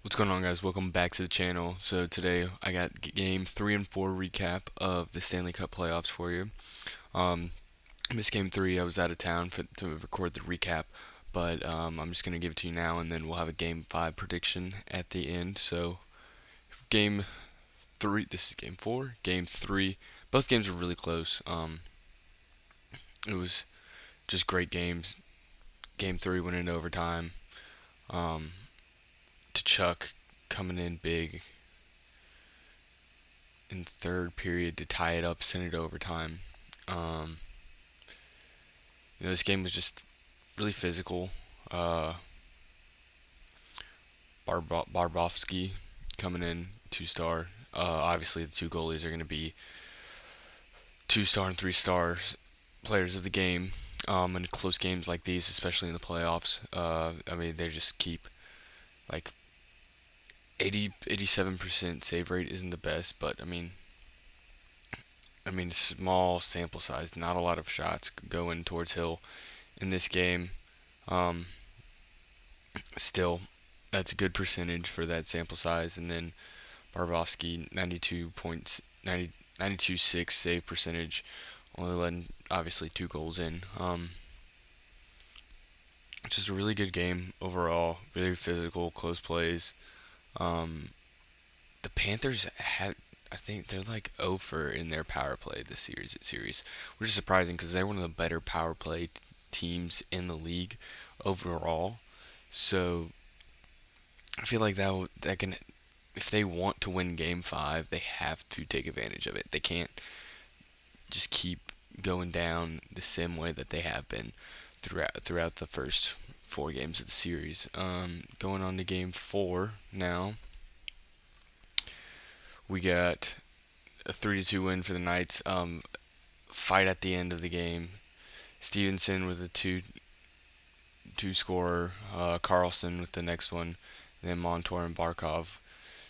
What's going on, guys? Welcome back to the channel. So today I got game 3 and 4 recap of the Stanley Cup playoffs for you. Um, Missed game 3. I was out of town to record the recap, but I'm just gonna give it to you now, and then we'll have a game 5 prediction at the end. So game 3. This is game 4. Game 3. Both games were really close. It was just great games. Game 3 went into overtime. Um, to Chuck coming in big in third period to tie it up, send it to overtime. Um, this game was just really physical. Uh, Barbovsky coming in 2 star. Obviously, the two goalies are going to be 2 star and 3 stars players of the game. In close games like these, especially in the playoffs, they just keep like 87% save rate isn't the best, but small sample size, not a lot of shots going towards Hill in this game. Um, Still, that's a good percentage for that sample size. And then Barbovsky, 92 points, 92.6 save percentage, only letting obviously 2 goals in. Just a really good game overall, really physical, close plays. Um, the Panthers had, I think they're like 0 for in their power play this series, which is surprising because they're one of the better power play teams in the league overall. So I feel like that can, if they want to win Game 5, they have to take advantage of it. They can't just keep going down the same way that they have been throughout the first 4 games of the series. Going on to Game 4 now. We got a 3-2 win for the Knights. Fight at the end of the game. Stevenson with a two scorer. Carlson with the next one. And then Montour and Barkov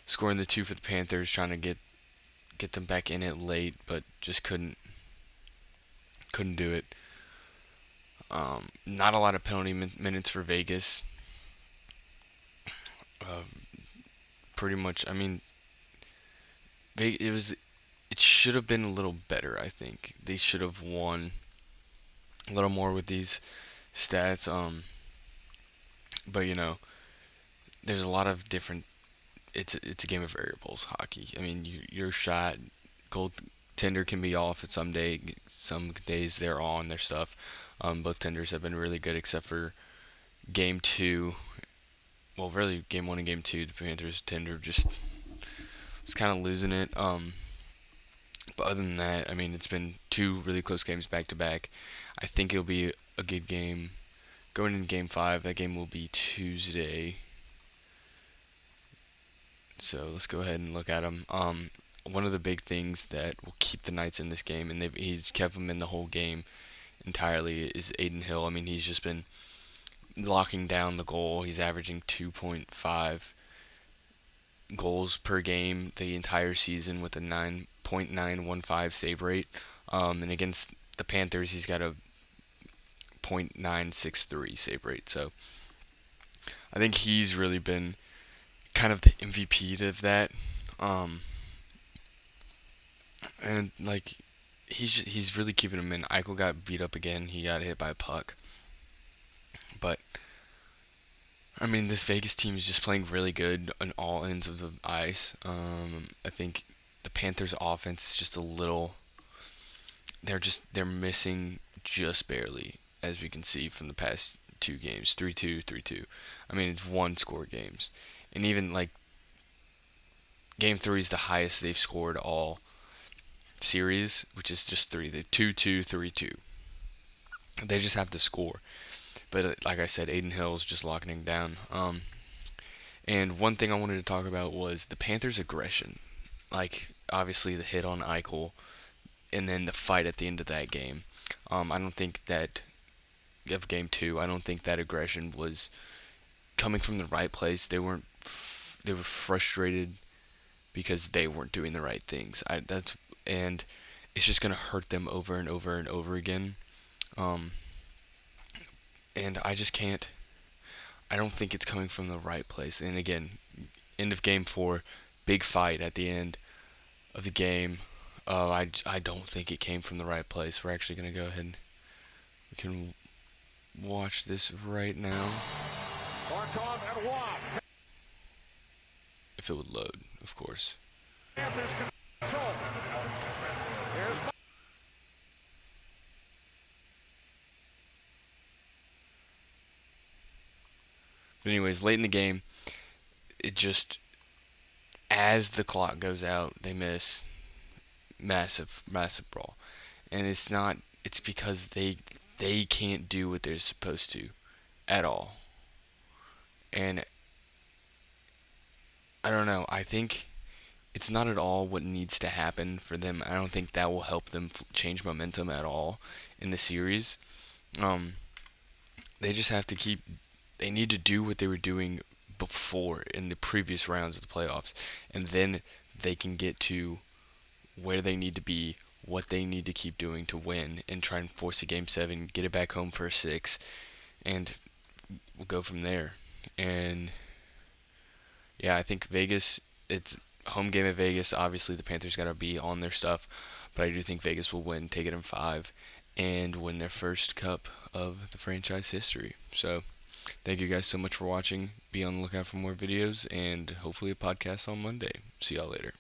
scoring the 2 for the Panthers, trying to get them back in it late, but just couldn't do it. Not a lot of penalty minutes for Vegas. Uh, Pretty much, it was. It should have been a little better. I think they should have won a little more with these stats. But there's a lot of different. It's a game of variables. Hockey. Your shot, goaltender can be off at some days they're on their stuff. Both tenders have been really good except for game 2. Well, really, game 1 and game 2, the Panthers tender just was kind of losing it. But other than that, it's been 2 really close games back to back. I think it'll be a good game. Going into game 5, that game will be Tuesday. So let's go ahead and look at them. One of the big things that will keep the Knights in this game, and he's kept them in the whole game entirely, is Aiden Hill. He's just been locking down the goal. He's averaging 2.5 goals per game the entire season with a 9.915 save rate. And against the Panthers, he's got a .963 save rate. So I think he's really been kind of the MVP of that. And like he's really keeping him in. Eichel got beat up again. He got hit by a puck. But this Vegas team is just playing really good on all ends of the ice. I think the Panthers' offense is just a little. They're missing just barely, as we can see from the past 2 games, 3-2, 3-2. It's 1 score games, and even like game 3 is the highest they've scored all series, which is just 3. They 2-2, 3-2. They just have to score. But like I said, Aiden Hill's just locking it down. And one thing I wanted to talk about was the Panthers' aggression. Like, obviously, the hit on Eichel, and then the fight at the end of that game. I don't think that, of game 2, I don't think that aggression was coming from the right place. They were frustrated because they weren't doing the right things. And it's just going to hurt them over and over and over again. And I just can't. I don't think it's coming from the right place. And again, end of game 4, big fight at the end of the game. I don't think it came from the right place. We're actually going to go ahead and we can watch this right now. If it would load, of course. But anyways, late in the game, it just, as the clock goes out, they miss. Massive, massive brawl. And it's because they can't do what they're supposed to at all. And I don't know. I think it's not at all what needs to happen for them. I don't think that will help them change momentum at all in the series. Um, they just have to keep. They need to do what they were doing before in the previous rounds of the playoffs, and then they can get to where they need to be, what they need to keep doing to win, and try and force a game 7, get it back home for a 6, and we'll go from there. And yeah, I think Vegas, it's home game at Vegas. Obviously, the Panthers got to be on their stuff, but I do think Vegas will win, take it in 5, and win their first cup of the franchise history. So, thank you guys so much for watching. Be on the lookout for more videos and hopefully a podcast on Monday. See y'all later.